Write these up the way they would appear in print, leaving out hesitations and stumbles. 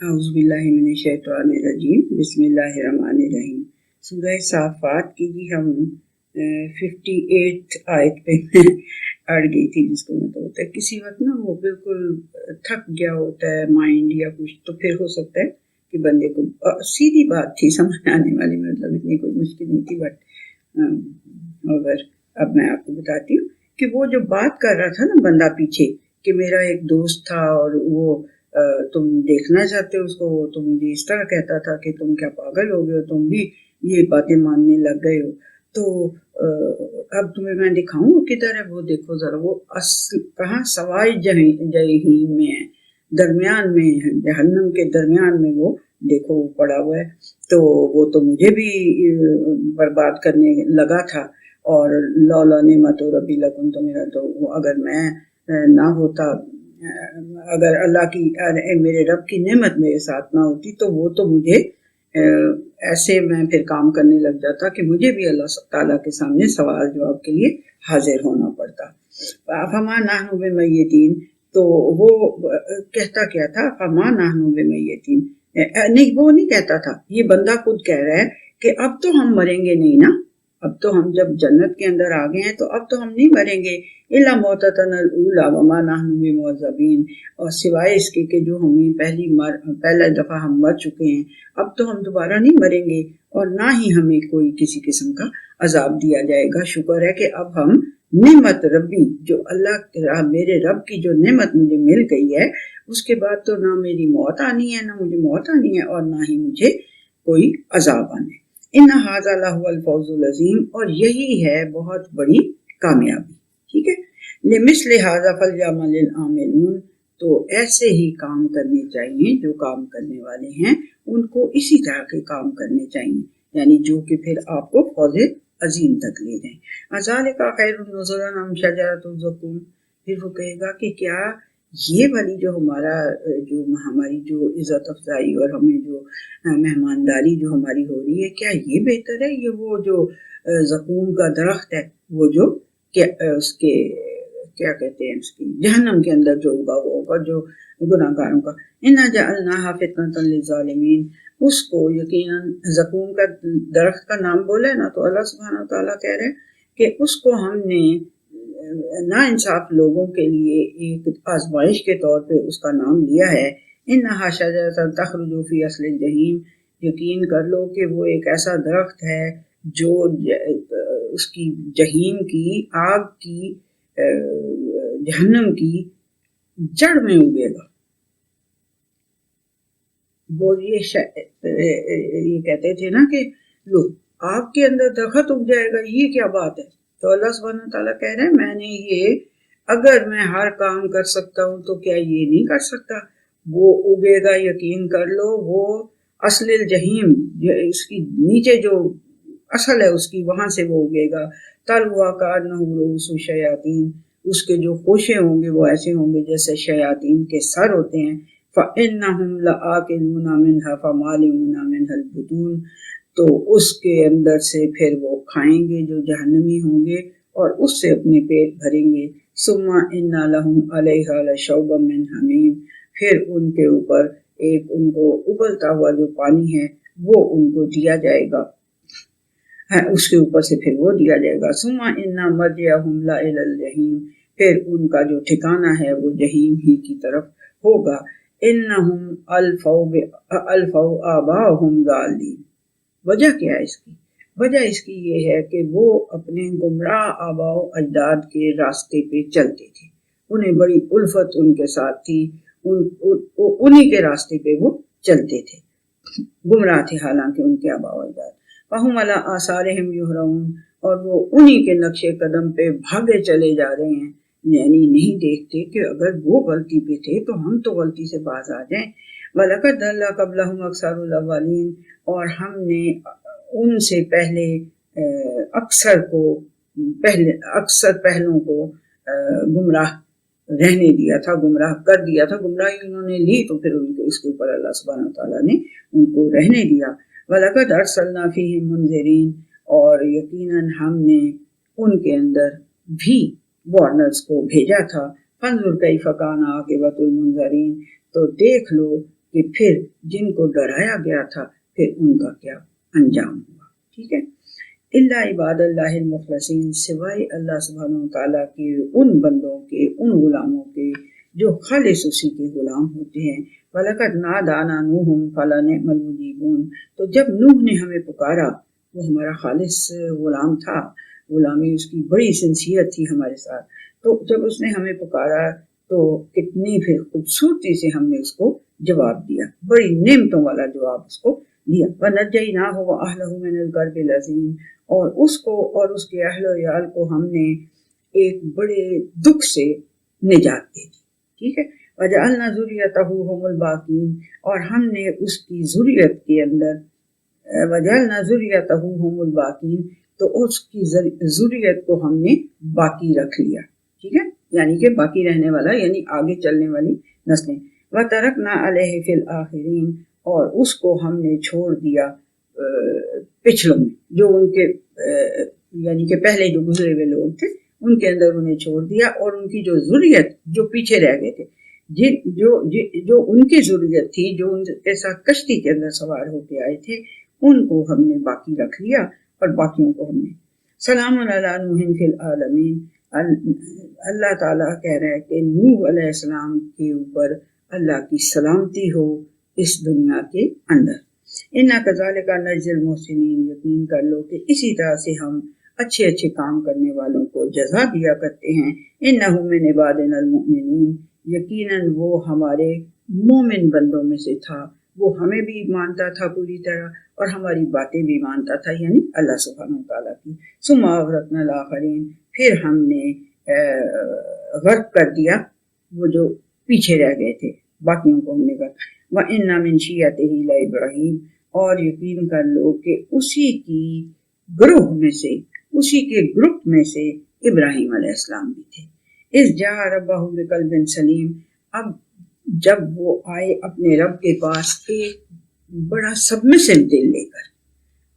اعوذ باللہ من الشیطان الرجیم، بسم اللہ الرحمن الرحیم۔ سورہ صافات کی جی ہم 58 آیت پہ اڑ گئی تھی، جس کو مطلب ہوتا ہے کسی وقت نا وہ بالکل تھک گیا ہوتا ہے مائنڈ یا کچھ، تو پھر ہو سکتا ہے کہ بندے کو سیدھی بات تھی سمجھ آنے والی، مطلب اتنی کوئی مشکل نہیں تھی، بٹ اگر اب میں آپ کو بتاتی ہوں کہ وہ جو بات کر رہا تھا نا بندہ پیچھے، کہ میرا ایک دوست تھا اور وہ تم دیکھنا چاہتے ہو اس کو، تو مجھے اس طرح کہتا تھا کہ تم کیا پاگل ہو گئے ہو، تم بھی یہ باتیں ماننے لگ گئے ہو، تو اب تمہیں میں دکھاؤں وہ کدھر ہے، وہ دیکھو ذرا، وہ کہاں سوائے جہنم میں ہے، درمیان میں ہے، جہنم کے درمیان میں وہ دیکھو وہ پڑا ہوا ہے، تو وہ تو مجھے بھی برباد کرنے لگا تھا، اور لولا نعمت ربی لکنت، تو میرا تو اگر میں نہ ہوتا، اگر اللہ کی میرے رب کی نعمت میرے ساتھ نہ ہوتی تو وہ تو مجھے ایسے میں پھر کام کرنے لگ جاتا کہ مجھے بھی اللہ تعالیٰ کے سامنے سوال جواب کے لیے حاضر ہونا پڑتا۔ فما نحن بمیتین، تو وہ کہتا کیا تھا، فما نحن بمیتین، نہیں وہ نہیں کہتا تھا، یہ بندہ خود کہہ رہا ہے کہ اب تو ہم مریں گے نہیں نا، اب تو ہم جب جنت کے اندر آ گئے ہیں تو اب تو ہم نہیں مریں گے، الا موتتنا الاولی وما نحن بمعذبین، اور سوائے اس کے کہ جو ہمیں پہلا دفعہ ہم مر چکے ہیں، اب تو ہم دوبارہ نہیں مریں گے، اور نہ ہی ہمیں کوئی کسی قسم کا عذاب دیا جائے گا۔ شکر ہے کہ اب ہم نعمت ربی، جو اللہ میرے رب کی جو نعمت مجھے مل گئی ہے، اس کے بعد تو نہ میری موت آنی ہے، نہ مجھے موت آنی ہے، اور نہ ہی مجھے کوئی عذاب آنے۔ ان ھذا لہو الفوز العظیم، اور یہی ہے بہت بڑی کامیابی، ٹھیک ہے۔ لمثل ھذا فلیعمل العاملون، تو ایسے ہی کام کرنے چاہیے جو کام کرنے والے ہیں، ان کو اسی طرح کے کام کرنے چاہیے، یعنی جو کہ پھر آپ کو فوز عظیم تک لے جائیں۔ اذالک خیر نزلا ام شجرۃ الزقوم، پھر وہ کہے گا کہ کیا یہ والی جو ہماری جو عزت افزائی اور ہمیں جو مہمانداری جو ہماری ہو رہی ہے، کیا یہ بہتر ہے، یہ وہ جو زقوم کا درخت ہے، وہ جو اس کے کیا کہتے ہیں، اس کی جہنم کے اندر جو ہوگا وہ ہوگا جو گناہ گاروں کا۔ انا جعلناها فتنة للظالمین، اس کو یقیناً زقوم کا درخت کا نام بولا ہے نا، تو اللہ سبحانہ وتعالیٰ کہہ رہے ہیں کہ اس کو ہم نے نا انصاف لوگوں کے لیے ایک آزمائش کے طور پہ اس کا نام لیا ہے۔ انہا شجرۃ تخرج فی اصل الجحیم، یقین کر لو کہ وہ ایک ایسا درخت ہے جو اس کی جہیم کی آگ کی جہنم کی جڑ میں اگے گا۔ وہ یہ کہتے تھے نا کہ لو آگ کے اندر درخت اگ جائے گا، یہ کیا بات ہے؟ تو اللہ سبحانہ تعالیٰ کہہ رہے ہیں میں نے یہ، اگر میں ہر کام کر سکتا ہوں تو کیا یہ نہیں کر سکتا؟ وہ اگے گا، یقین کر لو، وہ اصل الجحیم، اس کی نیچے جو اصل ہے اس کی، وہاں سے وہ اگے گا۔ طلعها كأنه رؤوس الشیاطین، اس کے جو خوشے ہوں گے وہ ایسے ہوں گے جیسے شیاطین کے سر ہوتے ہیں۔ فإنهم لآكلون منها فمالئون منها البطون، تو اس کے اندر سے پھر وہ کھائیں گے جو جہنمی ہوں گے، اور اس سے اپنے پیٹ بھریں گے۔ ثم ان لهم علیہا لشوبا من حمیم، پھر ان کے اوپر ایک ان کو ابلتا ہوا جو پانی ہے وہ ان کو دیا جائے گا، اس کے اوپر سے پھر وہ دیا جائے گا۔ ثم ان مرجعهم لإلی الجحیم، پھر ان کا جو ٹھکانہ ہے وہ جہیم ہی کی طرف ہوگا۔ انہم الفوا آباءہم ضالین، وجہ کیا ہے اس کی؟ وجہ اس کی یہ ہے کہ وہ اپنے گمراہ آباء و اجداد کے راستے پہ چلتے تھے، انہیں بڑی الفت ان کے ساتھ تھی، انہی کے راستے پہ وہ چلتے تھے، گمراہ تھے حالانکہ ان کے آباء و اجداد۔ فہم علی آثارہم یہرعون، اور وہ انہی کے نقش قدم پہ بھاگے چلے جا رہے ہیں، یعنی نہیں دیکھتے کہ اگر وہ غلطی پہ تھے تو ہم تو غلطی سے باز آ جائیں۔ وَلَقَدْ ضَلَّ قَبْلَهُمْ أَكْثَرُ الْأَوَّلِينَ، اور ہم نے ان سے پہلے اکثر پہلوں کو گمراہ رہنے دیا تھا، گمراہ کر دیا تھا، گمراہی انہوں نے لی تو پھر اس کے اوپر اللہ سبحانہ تعالیٰ نے ان کو رہنے دیا۔ وَلَقَدْ أَرْسَلْنَا فِيهِمْ مُنذِرِينَ، اور یقیناً ہم نے ان کے اندر بھی وارنرز کو بھیجا تھا۔ فَانظُرْ كَيْفَ كَانَ عَاقِبَةُ الْمُنذَرِينَ، تو دیکھ لو کہ پھر جن کو ڈرایا گیا تھا پھر ان کا کیا انجام ہوا. ٹھیک ہے. الا عباد اللہ المخلصین، سوائے اللہ سبحانہ وتعالیٰ کے ان بندوں کے، ان غلاموں کے جو خالص اسی کے غلام ہوتے ہیں. وَلَقَدْ نَادَانَا نُوحٌ فَلَنِعْمَ الْمُجِيبُونَ، تو جب نوح نے ہمیں پکارا، وہ ہمارا خالص غلام تھا، غلامی اس کی بڑی سنسیت تھی ہمارے ساتھ، تو جب اس نے ہمیں پکارا تو کتنی پھر خوبصورتی سے ہم نے اس کو جواب دیا، بڑی نعمتوں والا جواب اس کو دیا. وَنَجَّيْنَاهُ وَأَهْلَهُ مِنَ الْكَرْبِ الْعَظِيمِ، اور اس کو اور اس کے اہل و عیال کو ہم نے ایک بڑے دکھ سے نجات دے دی. ٹھیک ہے. وَجَعَلْنَا ذُرِّيَّتَهُ هُمُ الْبَاقِينَ، اور ہم نے اس کی ذریت کے اندر وَجَعَلْنَا ذُرِّيَّتَهُ هُمُ الْبَاقِينَ، تو اس کی ذریت کو ہم نے باقی رکھ لیا. ٹھیک ہے، یعنی کہ باقی رہنے والا یعنی آگے چلنے والی نسلیں. وَتَرَكْنَا عَلَيْهِ فِي الْآخِرِينَ، اور اس کو ہم نے چھوڑ دیا پچھلوں میں، جو ان کے یعنی کہ پہلے جو گزرے ہوئے لوگ تھے ان کے اندر انہیں چھوڑ دیا، اور ان کی جو ذریت جو پیچھے رہ گئے تھے، جو ان کی ذریت تھی، جو ان کے ساتھ کشتی کے اندر سوار ہو کے آئے تھے، ان کو ہم نے باقی رکھ لیا، اور باقیوں کو ہم نے سلام علی نوح فی العالمین. اللہ تعالیٰ کہہ رہا ہے کہ نوح علیہ السلام کے اوپر اللہ کی سلامتی ہو اس دنیا کے اندر. اِنَّا كَذَلِكَ نَجْزِي الْمُحْسِنِينَ، یقین کر لو کہ اسی طرح سے ہم اچھے اچھے کام کرنے والوں کو جزا دیا کرتے ہیں. إِنَّهُ مِنْ عِبَادِنَا الْمُؤْمِنِينَ، یقیناً وہ ہمارے مومن بندوں میں سے تھا، وہ ہمیں بھی مانتا تھا پوری طرح اور ہماری باتیں بھی مانتا تھا، یعنی اللہ سبحانہ وتعالیٰ کی. ثُمَّ أَغْرَقْنَا الْآخَرِينَ، پھر ہم نے غرق کر دیا وہ جو پیچھے رہ گئے تھے، باقیوں کو ہم نے غرق. وَإِنَّ مِنْ شِيَّتِهِ لَإِبْرَاهِيمَ، اور یقین کر لو کہ اسی کی گروہ میں سے، اسی کے گروپ میں سے ابراہیم علیہ السلام بھی تھے. اِذْ جَاءَ رَبَّهُ بِقَلْبٍ سَلِيمٍ، اب جب وہ آئے اپنے رب کے پاس ایک بڑا سبمسو دل لے کر،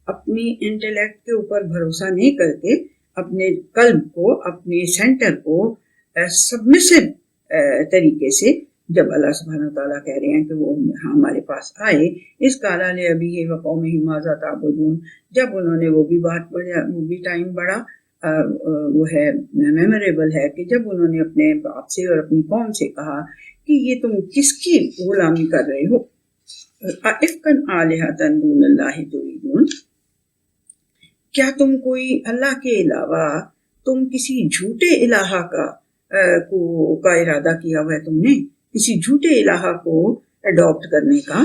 اپنی انٹلیکٹ کے اوپر بھروسہ نہیں کرتے، اپنے قلب کو، اپنے سینٹر کو سبمسو طریقے سے، جب اللہ سبحانہ وتعالیٰ کہہ رہے ہیں کہ وہ ہمارے پاس آئے. اس قال لأبیہ وقومہ ماذا تعبدون، جب انہوں نے وہ بھی ٹائم بڑا وہ ہے میموریبل ہے کہ جب انہوں نے اپنے باپ سے اور اپنی قوم سے کہا کہ یہ تم کس کی غلامی کر رہے ہو، افکن آلہۃ دون اللہ تريدون، کیا تم کوئی اللہ کے علاوہ تم کسی جھوٹے الہ کا ارادہ کیا ہوا ہے، تم نے کسی جھوٹے الہ کو اڈاپٹ کرنے کا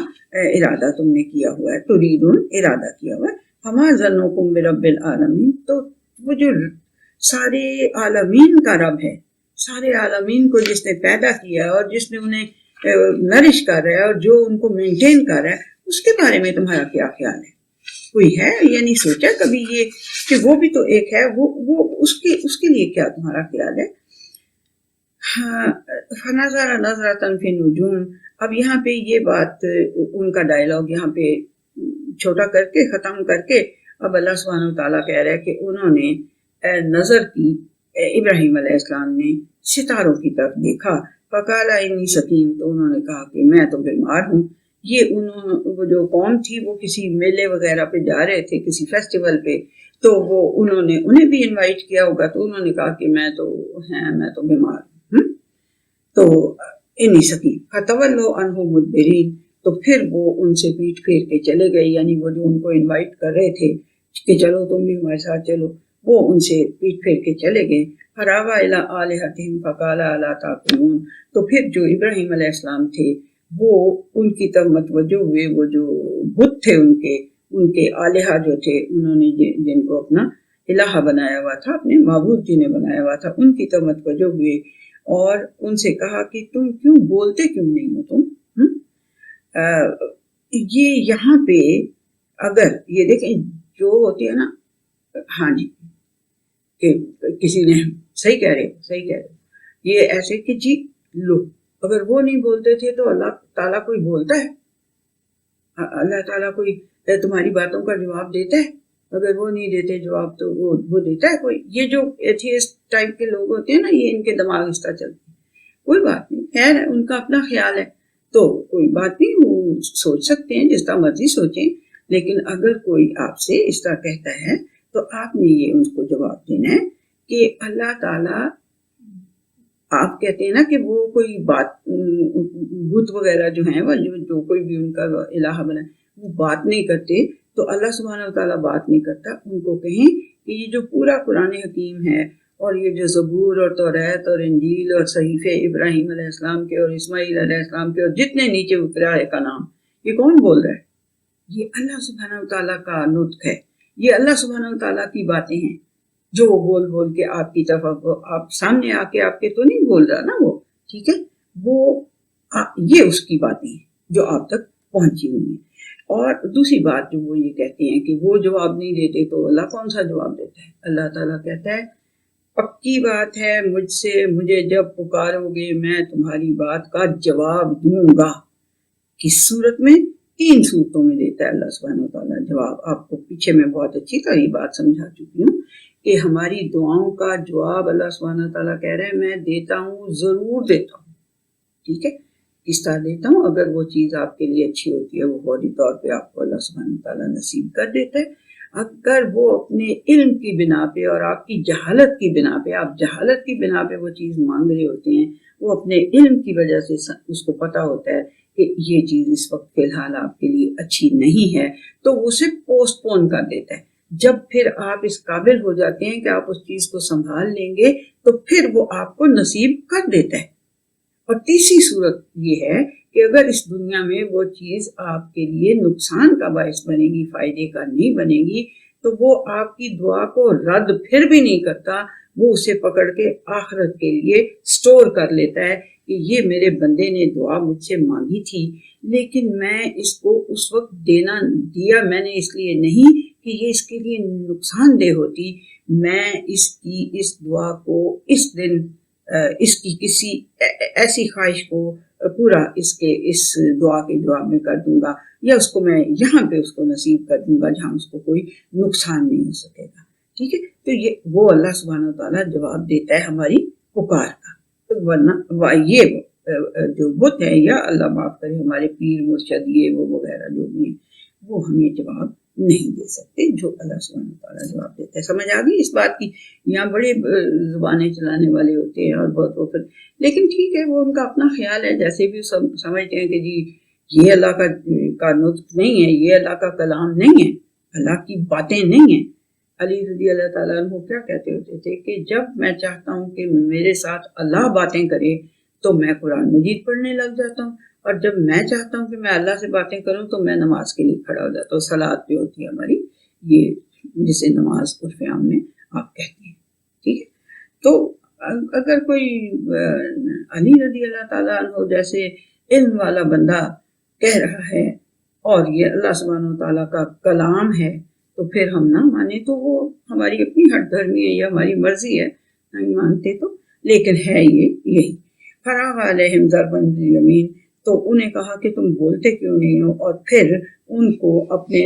ارادہ تم نے کیا ہوا ہے. تريدون ارادہ کیا ہوا ہے. فما ظنكم برب العالمین، تو وہ جو سارے عالمین کا رب ہے، سارے عالمین کو جس نے پیدا کیا اور جس نے انہیں نرش کر رہا ہے اور جو ان کو مینٹین کر رہا ہے، اس کے بارے میں تمہارا کیا خیال ہے؟ کوئی ہے یعنی سوچا کبھی یہ کہ وہ بھی تو ایک ہے، وہ اس کے لیے کیا تمہارا خیال ہے؟ فنظر نظرۃ فی النجوم، اب یہاں پہ یہ بات ان کا ڈائلاگ یہاں پہ چھوٹا کر کے ختم کر کے اب اللہ سبحانہ وتعالیٰ کہہ رہا ہے کہ انہوں نے نظر کی، ابراہیم علیہ السلام نے ستاروں کی طرف دیکھا. فقال انی سقیم، تو انہوں نے کہا کہ میں تو بیمار ہوں. یہ وہ جو قوم تھی وہ کسی میلے وغیرہ پہ جا رہے تھے، کسی فیسٹیول پہ، تو وہ انہیں بھی انوائٹ کیا ہوگا، تو انہوں نے کہا کہ میں تو بیمار ہوں. تو انی سقیم فتولوا عنہ مدبرین، تو پھر وہ ان سے پیٹ پھیر کے چلے گئے، یعنی وہ جو ان کو انوائٹ کر رہے تھے کہ چلو تم بھی ہمارے ساتھ چلو، وہ ان سے پیٹ پھیر کے چلے گئے. فراوا الی آلہتہم فقال الا تاکلون، تو پھر جو ابراہیم علیہ السلام تھے وہ ان کی طرف متوجہ ہوئے، وہ جو بت تھے ان کے آلہہ جو تھے، انہوں نے جن کو اپنا الہ بنایا ہوا تھا، اپنے معبود جنہیں بنایا ہوا تھا، ان کی طرف متوجہ ہوئے اور ان سے کہا کہ تم کیوں بولتے کیوں نہیں ہو تم؟ یہ یہاں پہ اگر یہ دیکھیں جو ہوتی ہے نا، ہاں جی، کہ کسی نے صحیح کہہ رہے یہ ایسے کہ جی لو، اگر وہ نہیں بولتے تھے تو اللہ تعالیٰ کوئی بولتا ہے، اللہ تعالیٰ کوئی تمہاری باتوں کا جواب دیتا ہے؟ اگر وہ نہیں دیتے جواب تو وہ دیتا ہے کوئی؟ یہ جو ایتھیسٹ ٹائپ کے لوگ ہوتے ہیں نا، یہ ان کے دماغ اس طرح چلتے ہیں. کوئی بات نہیں، خیر ہے، ان کا اپنا خیال ہے. تو کوئی بات نہیں، وہ سوچ سکتے ہیں جس طرح مرضی سوچیں، لیکن اگر کوئی آپ سے اس طرح کہتا ہے تو آپ نے یہ ان کو جواب دینا ہے کہ اللہ تعالیٰ، آپ کہتے ہیں نا کہ وہ کوئی بات، بت وغیرہ جو ہیں وہ جو کوئی بھی ان کا الہ بنا وہ بات نہیں کرتے، تو اللہ سبحانہ و تعالیٰ بات نہیں کرتا. ان کو کہیں کہ یہ جو پورا قرآن حکیم ہے اور یہ جو زبور اور توریت اور انجیل اور صحیفے ابراہیم علیہ السلام کے اور اسماعیل علیہ السلام کے اور جتنے نیچے اترا ہے کا نام، یہ کون بول رہا ہے؟ یہ اللہ سبحانہ و تعالیٰ کا نطق ہے، یہ اللہ سبحانہ و تعالیٰ کی باتیں ہیں جو وہ بول بول کے آپ کی طرف، آپ سامنے آ کے آپ کے تو نہیں بول رہا نا وہ، ٹھیک ہے، وہ یہ اس کی باتیں ہیں جو آپ تک پہنچی ہوئی ہیں. اور دوسری بات جو وہ یہ کہتے ہیں کہ وہ جواب نہیں دیتے تو اللہ کون سا جواب دیتا ہے؟ اللہ تعالیٰ کہتا ہے پکی بات ہے مجھ سے، مجھے جب پکارو گے میں تمہاری بات کا جواب دوں گا. کس صورت میں؟ 3 صورتوں میں دیتا ہے اللہ سبحانہ وتعالیٰ جواب. آپ کو پیچھے میں بہت اچھی طرح یہ بات سمجھا چکی ہوں کہ ہماری دعاؤں کا جواب اللہ سبحانہ وتعالیٰ کہہ رہے ہیں میں دیتا ہوں، ضرور دیتا ہوں. ٹھیک ہے، کس طرح دیتا ہوں؟ اگر وہ چیز آپ کے لیے اچھی ہوتی ہے وہ فوری طور پہ آپ کو اللہ سبحانہ وتعالیٰ نصیب کر دیتا ہے. اگر وہ اپنے علم کی بنا پہ اور آپ کی جہالت کی بنا پہ، آپ جہالت کی بنا پہ وہ چیز مانگ رہے ہوتے ہیں، وہ اپنے علم کی وجہ سے اس کو پتا ہوتا ہے کہ یہ چیز اس وقت فی الحال آپ کے لیے اچھی نہیں ہے، تو وہ اسے پوسٹ پون کر دیتا ہے. جب پھر آپ اس قابل ہو جاتے ہیں کہ آپ اس چیز کو سنبھال لیں گے تو پھر وہ آپ کو نصیب کر دیتا ہے. اور تیسری صورت یہ ہے کہ اگر اس دنیا میں وہ چیز آپ کے لیے نقصان کا باعث بنے گی، فائدے کا نہیں بنے گی، تو وہ آپ کی دعا کو رد پھر بھی نہیں کرتا، وہ اسے پکڑ کے آخرت کے لیے سٹور کر لیتا ہے کہ یہ میرے بندے نے دعا مجھ سے مانگی تھی لیکن میں اس کو اس وقت دیا میں نے اس لیے نہیں کہ یہ اس کے لیے نقصان دہ ہوتی، میں اس دعا کو اس دن اس کی کسی ایسی خواہش کو پورا اس دعا کے جواب میں کر دوں گا، یا اس کو میں یہاں پہ اس کو نصیب کر دوں گا جہاں اس کو کوئی نقصان نہیں ہو سکے گا. ٹھیک ہے، تو یہ وہ اللہ سبحانہ وتعالیٰ جواب دیتا ہے ہماری پکار کا. ورنہ یہ جو بت ہے یا اللہ معاف کرے ہمارے پیر مرشد یہ وہ وغیرہ جو بھی ہیں وہ ہمیں جواب نہیں دے سکتے جو اللہ سبحانہ وتعالیٰ جواب دیتا ہے. سمجھ آ گئی اس بات کی؟ یہاں بڑے زبانیں چلانے والے ہوتے ہیں اور بہت وقت، لیکن ٹھیک ہے وہ ان کا اپنا خیال ہے، جیسے بھی سمجھتے ہیں کہ جی یہ اللہ کا نطق نہیں ہے، یہ اللہ کا کلام نہیں ہے، اللہ کی باتیں نہیں ہیں. علی رضی اللہ تعالیٰ عنہ کیا کہتے ہوتے تھے کہ جب میں چاہتا ہوں کہ میرے ساتھ اللہ باتیں کرے تو میں قرآن مجید پڑھنے لگ جاتا ہوں، اور جب میں چاہتا ہوں کہ میں اللہ سے باتیں کروں تو میں نماز کے لیے کھڑا ہو جاتا ہوں. صلاۃ جو ہوتی ہے ہماری، یہ جسے نماز عرف عام میں آپ کہتے ہیں. ٹھیک ہے، تو اگر کوئی علی رضی اللہ تعالیٰ عنہ جیسے علم والا بندہ کہہ رہا ہے اور یہ اللہ سبحانہ وتعالیٰ کا کلام ہے تو پھر ہم نہ مانیں تو وہ ہماری اپنی ہٹ دھرمی ہے یا ہماری مرضی ہے، نہیں مانتے تو، لیکن ہے یہ یہی. فراغ علیہم ضربا بالیمین، تو انہیں کہا کہ تم بولتے کیوں نہیں ہو، اور پھر ان کو اپنے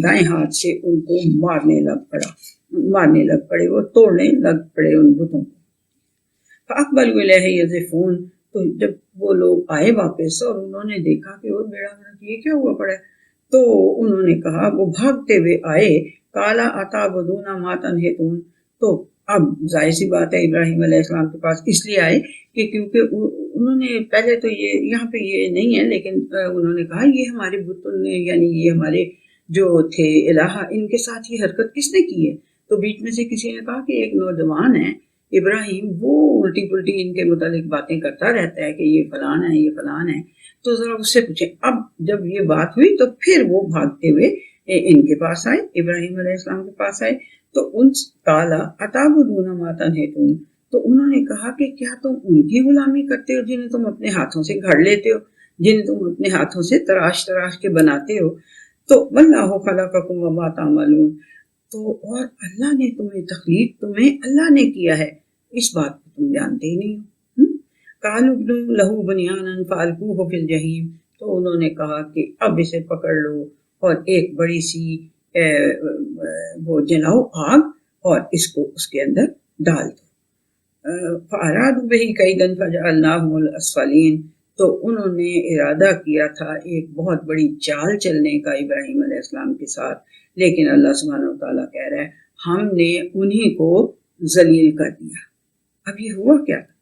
دائیں ہاتھ سے ان کو مارنے لگ پڑے، وہ توڑنے لگ پڑے ان بتوں کو. فاقبلوا الیہ یزفون، تو جب وہ لوگ آئے واپس اور انہوں نے دیکھا کہ وہ بیڑا غرق یہ کیا ہوا پڑا ہے، تو انہوں نے کہا، وہ بھاگتے ہوئے آئے، کالا اتعبدون ما تنحتون، تو اب ظاہر سی بات ہے ابراہیم علیہ السلام کے پاس اس لیے آئے کہ کیونکہ انہوں نے پہلے تو یہ یہاں پہ یہ نہیں ہے، لیکن انہوں نے کہا یہ ہمارے بتوں نے، یعنی یہ ہمارے جو تھے الہ، ان کے ساتھ یہ حرکت کس نے کی ہے. تو بیچ میں سے کسی نے کہا کہ ایک نوجوان ہے ابراہیم، وہ الٹی پلٹی ان کے متعلق باتیں کرتا رہتا ہے کہ یہ فلان ہے یہ فلان ہے، تو ذرا اس سے پوچھیں. اب جب یہ بات ہوئی تو پھر وہ بھاگتے ہوئے ان کے پاس آئے، ابراہیم علیہ السلام کے پاس آئے، تو ان کالا اتعبدون ما تنحتون، تو انہوں نے کہا کہ کیا تم ان کی غلامی کرتے ہو جنہیں تم اپنے ہاتھوں سے گھڑ لیتے ہو، جنہیں تم اپنے ہاتھوں سے تراش کے بناتے ہو. تو واللہ خلقکم وما تعملون، تو اور اللہ نے تخلیق تمہیں اللہ نے کیا ہے، اس بات کو تم جانتے ہی نہیں ہو. قالوا ابنوا لہ بنیانا فالقوہ فی الجحیم، تو انہوں نے کہا کہ اب اسے پکڑ لو اور ایک بڑی سی وہ جلاؤ آگ اور اس کو اس کے اندر ڈال دو. فارادوا بہ کیدا فجعلناہم الاسفلین، تو انہوں نے ارادہ کیا تھا ایک بہت بڑی چال چلنے کا ابراہیم علیہ السلام کے ساتھ، لیکن اللہ سبحانہ وتعالیٰ کہہ رہا ہے ہم نے انہی کو ذلیل کر دیا۔ اب یہ ہوا کیا تھا؟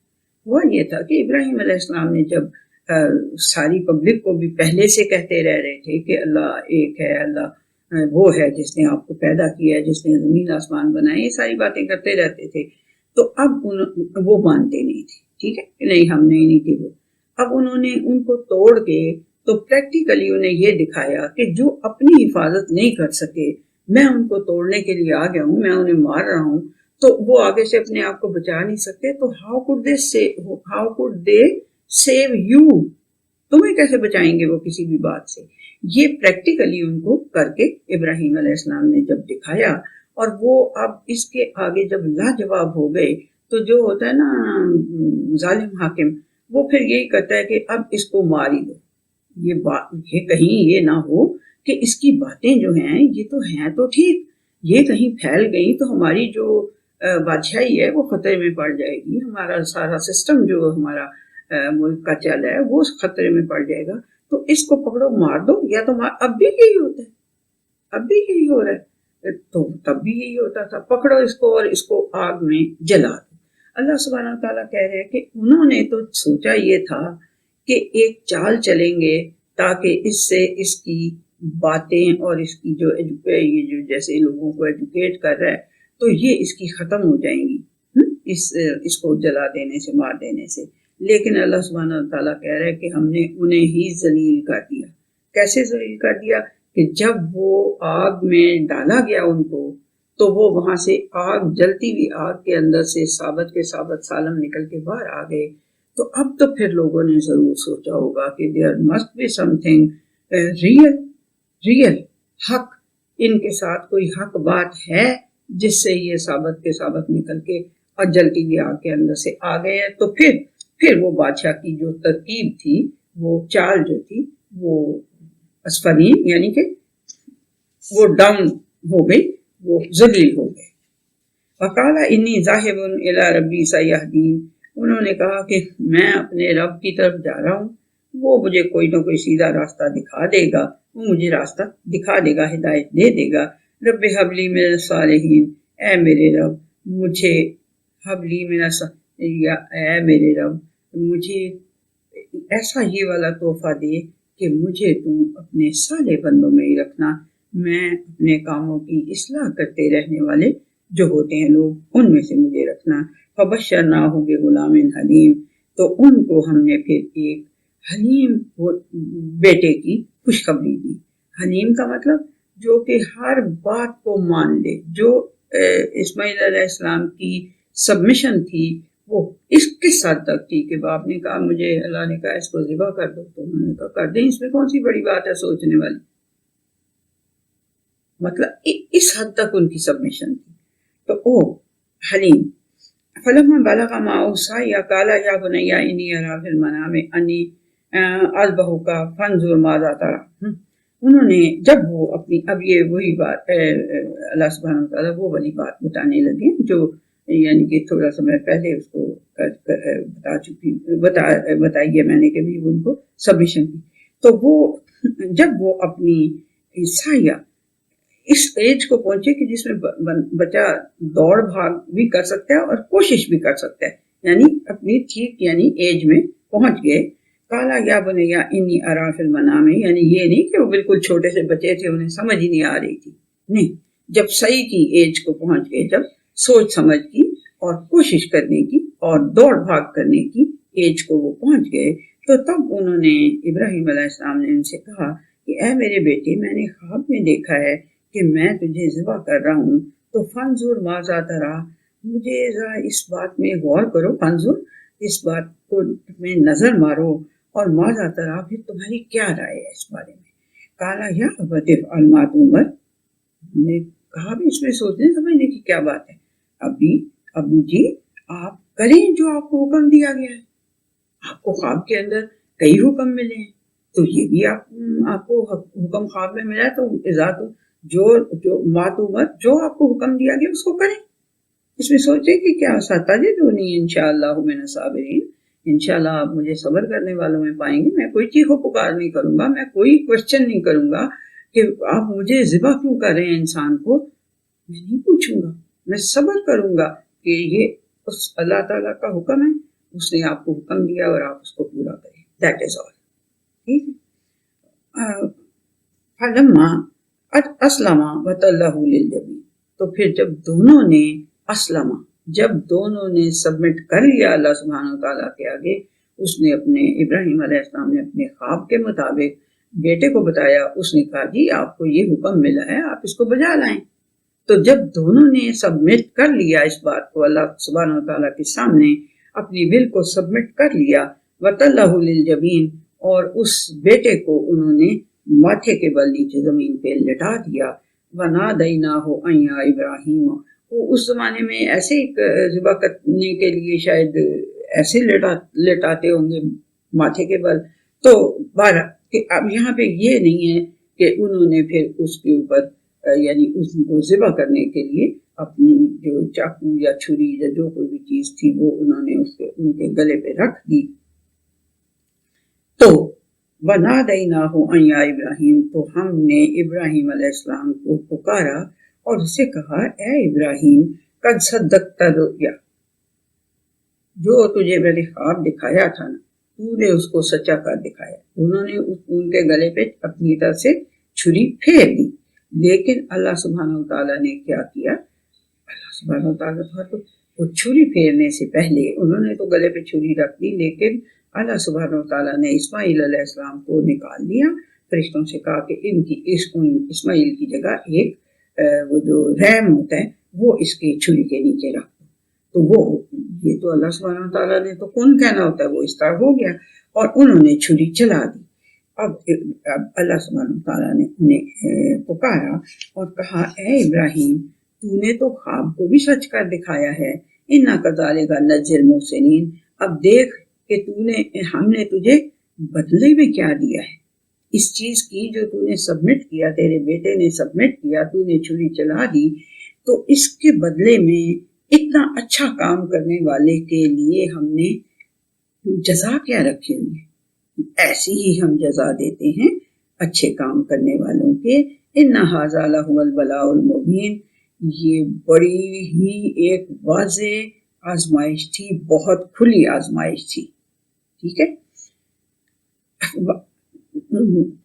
ہوا یہ تھا کہ ابراہیم علیہ السلام نے جب ساری پبلک کو بھی پہلے سے کہتے رہ رہے تھے کہ اللہ ایک ہے، اللہ وہ ہے جس نے آپ کو پیدا کیا ہے، جس نے زمین آسمان بنائے، یہ ساری باتیں کرتے رہتے تھے، تو اب وہ مانتے نہیں تھے، ٹھیک ہے کہ نہیں، ہم نہیں تھے وہ۔ اب انہوں نے ان کو توڑ کے تو پریکٹیکلی انہیں یہ دکھایا کہ جو اپنی حفاظت نہیں کر سکے میں ان کو توڑنے کے لیے آ گیا ہوں، میں انہیں مار رہا ہوں، تو وہ آگے سے اپنے آپ کو بچا نہیں سکتے، تو how could they save you, تمہیں کیسے بچائیں گے وہ کسی بھی بات سے؟ یہ پریکٹیکلی ان کو کر کے ابراہیم علیہ السلام نے جب دکھایا، اور وہ اب اس کے آگے جب لاجواب ہو گئے تو جو ہوتا ہے نا ظالم حاکم، وہ پھر یہی کرتا ہے کہ اب اس کو مار ہی دو، یہ کہیں یہ نہ ہو کہ اس کی باتیں جو ہیں یہ تو ہیں تو ٹھیک، یہ کہیں پھیل گئی تو ہماری جو بادشاہی ہے وہ خطرے میں پڑ جائے گی، ہمارا سارا سسٹم جو ہمارا ملک کا چل ہے وہ خطرے میں پڑ جائے گا، تو اس کو پکڑو مار دو، یا تو اب بھی یہی ہوتا ہے، اب بھی یہی ہو رہا ہے، تو تب بھی یہی ہوتا تھا، پکڑو اس کو اور اس کو آگ میں جلا دو۔ اللہ سبحانہ تعالیٰ کہہ رہے ہیں کہ انہوں نے تو سوچا یہ تھا کہ ایک چال چلیں گے تاکہ اس سے اس کی باتیں اور اس کی یہ جو جیسے لوگوں کو ایجوکیٹ کر رہا ہے تو یہ اس کی ختم ہو جائیں گی اس کو جلا دینے سے، مار دینے سے، لیکن اللہ سبحانہ تعالیٰ کہہ رہے ہیں کہ ہم نے انہیں ہی ذلیل کر دیا۔ کیسے ذلیل کر دیا؟ کہ جب وہ آگ میں ڈالا گیا ان کو، تو وہ وہاں سے آگ، جلتی ہوئی آگ کے اندر سے ثابت کے ثابت سالم نکل کے باہر آ گئے، تو اب تو پھر لوگوں نے ضرور سوچا ہوگا کہ there must be something real حق، ان کے ساتھ کوئی حق بات ہے جس سے یہ ثابت کے ثابت نکل کے اور جلتی ہوئی آگ کے اندر سے آ گئے ہیں۔ تو پھر وہ بادشاہ کی جو ترکیب تھی، وہ چال جو تھی، وہ اسفلین یعنی کہ وہ ڈاؤن ہو گئی، وہ ذلیل ہو گئے۔ وقال انی ذاہب الی ربی سیہدین، انہوں نے کہا کہ میں اپنے رب کی طرف جا رہا ہوں، وہ مجھے کوئی نہ کوئی سیدھا راستہ دکھا دے گا، وہ مجھے راستہ دکھا دے گا، ہدایت دے دے گا۔ رب حبلی من الصالحین، اے میرے رب مجھے حبلی من الصالحین، اے میرے رب مجھے ایسا یہ والا تحفہ دے کہ مجھے تو اپنے صالح بندوں میں ہی رکھنا، میں اپنے کاموں کی اصلاح کرتے رہنے والے جو ہوتے ہیں لوگ ان میں سے مجھے رکھنا۔ فبشرناہ بغلام حلیم، تو ان کو ہم نے پھر ایک حلیم بیٹے کی خوشخبری دی۔ حلیم کا مطلب جو کہ ہر بات کو مان لے، جو اسماعیل علیہ السلام کی سبمیشن تھی وہ اس کس حد تک تھی کہ باپ نے کہا مجھے، اللہ نے کہا اس کو ذبح کر دو، تو انہوں نے کہا کر دیں، اس میں کون سی بڑی بات ہے سوچنے والی، مطلب اس حد تک ان کی سبمیشن تھی۔ تو او حلیم، فلما بلغ معه السعي قال يا بني اني ارى في المنام اني اذبحك فانظر ماذا ترى، انہوں نے جب وہ اپنی، اب یہ وہی بات اللہ سبحانہ وتعالیٰ وہ والی بات بتانے لگے جو یعنی کہ تھوڑا سا میں پہلے اس کو بتائی ہے میں نے کہ بھی ان کو سبمیشن کی، تو وہ جب وہ اپنی سایہ اس ایج کو پہنچے کہ جس میں بچہ دوڑ بھاگ بھی کر سکتا ہے اور کوشش بھی کر سکتا ہے، یعنی اپنی ٹھیک یعنی ایج میں پہنچ گئے، کالا یا بنیا انی ارا فی المنام، یعنی یہ نہیں کہ وہ بالکل چھوٹے سے بچے تھے انہیں سمجھ ہی نہیں آ رہی تھی، نہیں، جب صحیح کی ایج کو پہنچ گئے، جب سوچ سمجھ کی اور کوشش کرنے کی اور دوڑ بھاگ کرنے کی ایج کو وہ پہنچ گئے، تو تب انہوں نے ابراہیم علیہ السلام نے ان سے کہا کہ اے میرے بیٹے، میں نے خواب میں دیکھا ہے کہ میں تجھے ذبح کر رہا ہوں، تو فنظر ماذا ترى، مجھے ذرا اس بات میں غور کرو، فنظر اس بات کو میں نظر مارو، اور ماذا ترى پھر تمہاری کیا رائے ہے اس بارے میں۔ کالا یا ابت افعل ما تؤمر، ہم نے کہا بھی اس میں سوچنے سمجھنے کی کیا بات ہے، ابو جی آپ کریں جو آپ کو حکم دیا گیا ہے، آپ کو خواب کے اندر کئی حکم ملے ہیں، تو یہ بھی آپ کو حکم خواب میں ملا، تو ذات جو ماتومت جو آپ کو حکم دیا گیا اس کو کریں، اس میں سوچیں کہ کیا ستجدونی انشاءاللہ من الصابرین، انشاءاللہ آپ مجھے صبر کرنے والوں میں پائیں گے. میں کوئی چیخ و پکار نہیں کروں گا, میں کوئی کوشچن نہیں کروں گا کہ آپ مجھے ذبح کیوں کر رہے ہیں انسان کو, میں نہیں پوچھوں گا. میں صبر کروں گا کہ یہ اس اللہ تعالیٰ کا حکم ہے, اس نے آپ کو حکم دیا اور آپ اس کو پورا کریں. دیٹ از آل. ٹھیک ہے. فلما اسلم وتلہ للجبین, تو پھر جب دونوں نے اسلم, جب دونوں نے سبمٹ کر لیا اللہ سبحانہ و تعالیٰ کے آگے, اس نے اپنے ابراہیم علیہ السلام نے اپنے خواب کے مطابق بیٹے کو بتایا. اس نے کہا جی آپ کو یہ حکم ملا ہے, آپ اس کو بجا لائیں. تو جب دونوں نے سبمٹ کر لیا اس بات کو اللہ سبحانہ و تعالیٰ کے سامنے, اپنی ول کو سبمٹ کر لیا, وَتَلَّهُ لِلْجَبِينِ, اور اس بیٹے کو انہوں نے ماتھے کے بل نیچے زمین پہ لٹا دیا. وَنَادَيْنَاهُ أَن يَا إِبْرَاهِيمُ, وہ اس زمانے میں ایسے ذبح کرنے کے لیے شاید ایسے لٹاتے ہوں گے ماتھے کے بل. تو اب یہاں پہ یہ نہیں ہے کہ انہوں نے پھر اس کے اوپر یعنی اس کو ذبح کرنے کے لیے اپنی جو چاقو یا چھری یا جو کوئی بھی چیز تھی وہ انہوں نے ان کے گلے پہ رکھ دی. تو وَنَادَيْنَاهُ أَن يَا إِبْرَاهِيمُ, تو ہم نے ابراہیم علیہ السلام کو پکارا اور اسے کہا اے ابراہیم, قد صدقت الرؤیا, جو تجھے میں نے خواب دکھایا تھا نا, تو نے اس کو سچا کر دکھایا. انہوں نے ان کے گلے پہ اپنی طرف سے چھری پھیر دی. لیکن اللہ سبحانہ و تعالیٰ نے کیا کیا, اللہ سبحانہ و تعالیٰ تو وہ چھری پھیرنے سے پہلے انہوں نے تو گلے پہ چھری رکھ دی, لیکن اللہ سبحانہ و تعالیٰ نے اسماعیل علیہ السلام کو نکال دیا. فرشتوں سے کہا کہ اسماعیل کی جگہ ایک وہ جو ریم ہوتا ہے وہ اس کے چھری کے نیچے رکھ دو. تو وہ یہ تو اللہ سبحانہ و تعالیٰ نے تو کون کہنا ہوتا ہے, وہ اس طرح ہو گیا اور انہوں نے چھری چلا دی. اب اللہ سبحانہ تعالیٰ نے انہیں پکارا اور کہا اے ابراہیم, تو نے تو خواب کو بھی سچ کر دکھایا ہے. اِنَّا كَذَلِكَ نَجْزِي الْمُحْسِنِينَ, اب دیکھ کہ ہم نے تجھے بدلے میں کیا دیا ہے اس چیز کی جو تو نے سبمٹ کیا, تیرے بیٹے نے سبمٹ کیا, تو نے چھری چلا دی, تو اس کے بدلے میں اتنا اچھا کام کرنے والے کے لیے ہم نے جزا کیا رکھی ہوئی ہے. ایسی ہی ہم جزا دیتے ہیں اچھے کام کرنے والوں کے. ان ھذا لہو البلاء المبین, یہ بڑی ہی ایک واضح آزمائش تھی, بہت کھلی آزمائش تھی. ٹھیک ہے,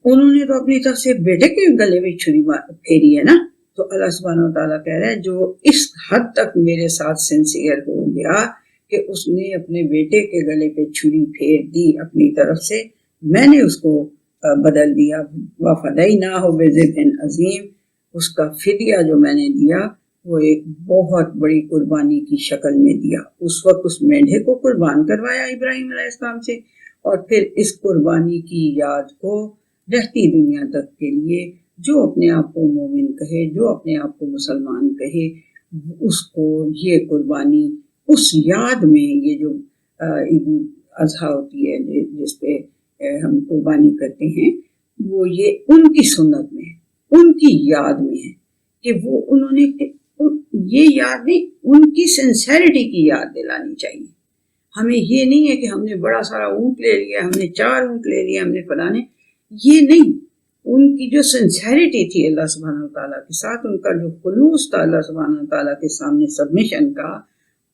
انہوں نے تو اپنی طرف سے بیٹے کے گلے میں چھری پھیری ہے نا, تو اللہ سبحانہ و تعالیٰ کہہ رہا ہے جو اس حد تک میرے ساتھ سنسیئر ہو گیا کہ اس نے اپنے بیٹے کے گلے پہ چھری پھیر دی اپنی طرف سے, میں نے اس کو بدل دیا. وَفَدَيْنَاهُ بِذِبْحٍ عَظِيمٍ, اس کا فدیہ جو میں نے دیا وہ ایک بہت بڑی قربانی کی شکل میں دیا. اس وقت اس مینڈھے کو قربان کروایا ابراہیم علیہ السلام سے, اور پھر اس قربانی کی یاد کو رہتی دنیا تک کے لیے جو اپنے آپ کو مومن کہے, جو اپنے آپ کو مسلمان کہے, اس کو یہ قربانی اس یاد میں, یہ جو عید الاضحیٰ ہوتی ہے جس پہ ہم قربانی کرتے ہیں, وہ یہ ان کی سنت میں, ان کی یاد میں ہے کہ وہ انہوں نے یہ یاد نہیں, ان کی سنسیریٹی کی یاد دلانی چاہیے. ہمیں یہ نہیں ہے کہ ہم نے بڑا سارا اونٹ لے لیا, ہم نے 4 اونٹ لے لیا, ہم نے فلانے, یہ نہیں. ان کی جو سنسیریٹی تھی اللہ سبحانہ تعالیٰ کے ساتھ, ان کا جو خلوص تھا اللہ سبحانہ تعالیٰ کے سامنے سبمیشن کا,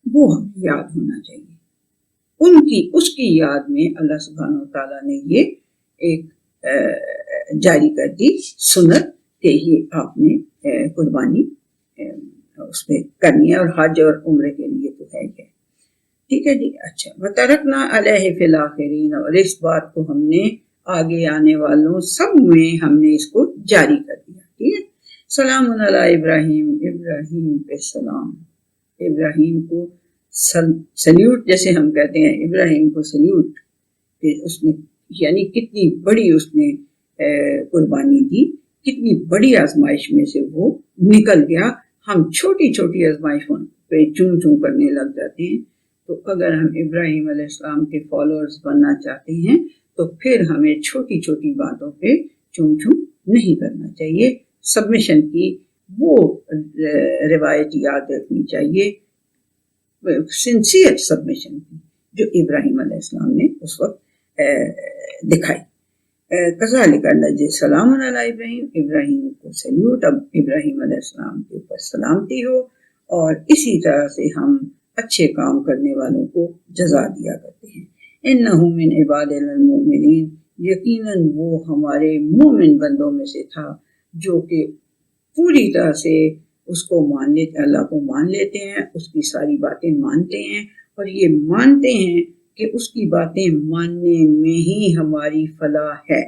وہ ہمیں یاد ہونا چاہیے. اس کی یاد میں اللہ سبحانہ تعالیٰ نے یہ ایک جاری کر دی سنت کہ یہ آپ نے قربانی اس پہ کرنی ہے, اور حج اور عمرے کے لیے تو ہے ہی. ٹھیک ہے جی. اچھا, وَتَرَكْنَا عَلَيْهِ فِي الْآخِرِينَ, اور اس بات کو ہم نے آگے آنے والوں سب میں ہم نے اس کو جاری کر دیا. ٹھیک ہے. سلام علی ابراہیم, ابراہیم پہ سلام, ابراہیم کو سلیوٹ جیسے ہم کہتے ہیں, ابراہیم کو سلیوٹ کہ اس نے یعنی کتنی بڑی اس نے قربانی دی, کتنی بڑی آزمائش میں سے وہ نکل گیا. ہم چھوٹی چھوٹی آزمائشوں پہ چوں چوں کرنے لگ جاتے ہیں. تو اگر ہم ابراہیم علیہ السلام کے فالوورز بننا چاہتے ہیں تو پھر ہمیں چھوٹی چھوٹی باتوں پہ چوں چوں نہیں کرنا چاہیے. سبمیشن کی وہ روایت یاد رکھنی چاہیے, سنسیئر سبمیشن کی, جو ابراہیم علیہ السلام نے اس وقت دکھائی. کذالک نجزی سلام علی ابراہیم، ابراہیم کو سلیوٹ، اب ابراہیم علیہ السلام کے اوپر سلامتی ہو، اور اسی طرح سے ہم اچھے کام کرنے والوں کو جزا دیا کرتے ہیں. انہ من عبادنا المؤمنین، یقیناً وہ ہمارے مومن بندوں میں سے تھا جو کہ پوری طرح سے اس کو مان لیتے، اللہ کو مان لیتے ہیں، اس کی ساری باتیں مانتے ہیں، اور یہ مانتے ہیں کہ اس کی باتیں ماننے میں ہی ہماری فلاح ہے،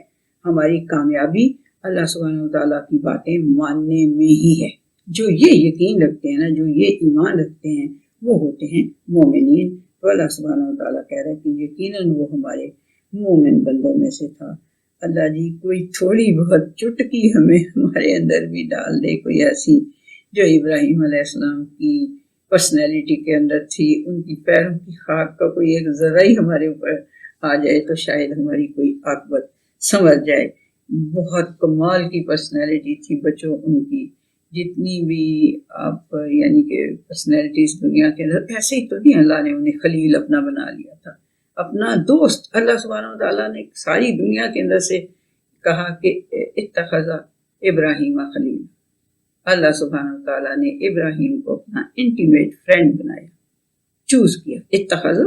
ہماری کامیابی اللہ سبحانہ وتعالیٰ کی باتیں ماننے میں ہی ہے. جو یہ یقین رکھتے ہیں نا، جو یہ ایمان رکھتے ہیں، وہ ہوتے ہیں مومنین. تو اللہ سبحانہ وتعالیٰ کہہ رہے ہیں کہ یقیناً وہ ہمارے مومن بندوں میں سے تھا. اللہ جی کوئی تھوڑی بہت چٹکی ہمیں ہمارے اندر بھی ڈال دے، کوئی ایسی جو ابراہیم علیہ السلام کی پرسنالٹی کے اندر تھی، ان کی پیروں کی خاک کا کوئی ایک ذرہ ہی ہمارے اوپر آ جائے تو شاید ہماری کوئی عاقبت سمجھ جائے. بہت کمال کی پرسنالٹی تھی بچوں ان کی، جتنی بھی آپ یعنی کہ پرسنالٹیز دنیا کے اندر، ایسے ہی تو نہیں اللہ نے انہیں خلیل اپنا بنا لیا تھا، اپنا دوست. اللہ سبحانہ وتعالیٰ نے ساری دنیا کے اندر سے کہا کہ اتخذ ابراہیم خلیل، اللہ سبحانہ وتعالیٰ نے ابراہیم کو اپنا انٹیمیٹ فرینڈ بنایا، چوز کیا، اتخذ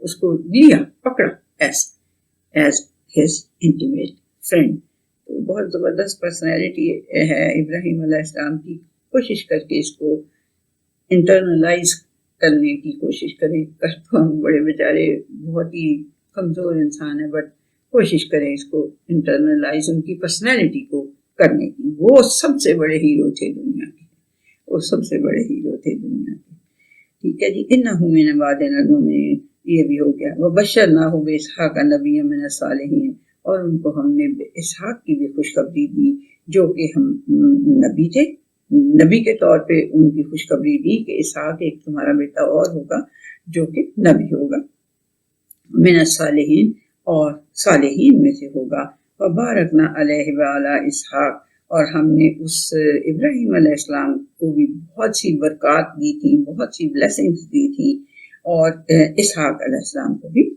اس کو لیا، پکڑا ایز ہز انٹیمیٹ فرینڈ. تو بہت زبردست پرسنالٹی ہے ابراہیم علیہ السلام کی. کوشش کر کے اس کو انٹرنلائز کرنے کی کوشش کریں. تو ہم بڑے بیچارے بہت ہی کمزور انسان ہیں، بٹ کوشش کریں اس کو انٹرنلائز، ان کی پرسنالٹی کو کرنے کی. وہ سب سے بڑے ہیرو تھے دنیا کے، وہ سب سے بڑے ہیرو تھے دنیا کے. ٹھیک ہے جی. انہ من عبادنا المؤمنین، یہ بھی ہو گیا. وبشرناہ باسحاق نبیا من الصالحین، اور ان کو ہم نے اسحاق کی بھی خوشخبری دی جو کہ ہم نبی تھے، نبی کے طور پہ ان کی خوشخبری دی کہ اسحاق ایک تمہارا بیٹا اور ہوگا جو کہ نبی ہوگا، من الصالحین، اور صالحین میں سے ہوگا. وبارکنا علیہ وعلی اسحاق، اور ہم نے اس ابراہیم علیہ السلام کو بھی بہت سی برکات دی تھی، بہت سی بلیسنگز دی تھی، اور اسحاق علیہ السلام کو بھی